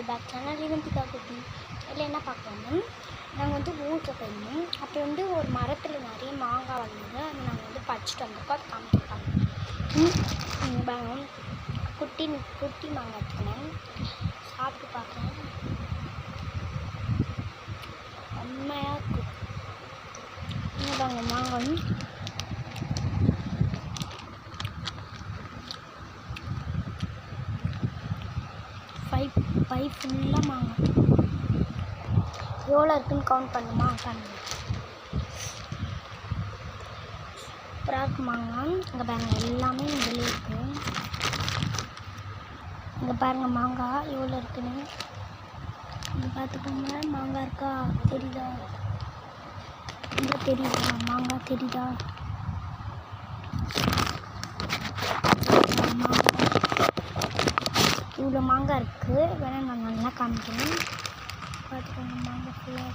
Welcome back channel ரிவந்திகா குட்டி. இதில் என்ன பார்க்கலாம்னா, நாங்கள் வந்து ஊருக்கு போயிருந்தோம். அப்போ வந்து ஒரு மரத்தில் நிறைய மாங்காய் வந்தது. அதை நாங்கள் வந்து பறிச்சுட்டு வந்திருக்கோம். அது காமிச்சிருக்காங்க. குட்டி குட்டி மாங்காய் எடுத்துக்கணும். சாப்பிட்டு பார்க்கலாம். செம்மையாக இருக்கும். இங்கே மாங்காய் பை ஃபுல்லாக மாங்காய். எவ்வளோ இருக்குன்னு கவுண்ட் பண்ணுமா? பண்ணுங்க. சூப்பராக இருக்கு மாங்காய். இங்கே பாருங்கள், எல்லாமே வெளியே இருக்குது. இங்கே பாருங்கள் மாங்காய் எவ்வளோ இருக்குன்னு. இங்கே பார்த்துக்கோங்க, மாங்காய் இருக்கா? தெரியுதா? இங்கே தெரியுதா மாங்காய்? தெரியுதா? இவ்வளோ மாங்காய் இருக்குது. வேணால் நான் நல்லா காமிக்கிறேன். பார்த்துக்கோங்க, மாங்காய் ஃபுல்லாக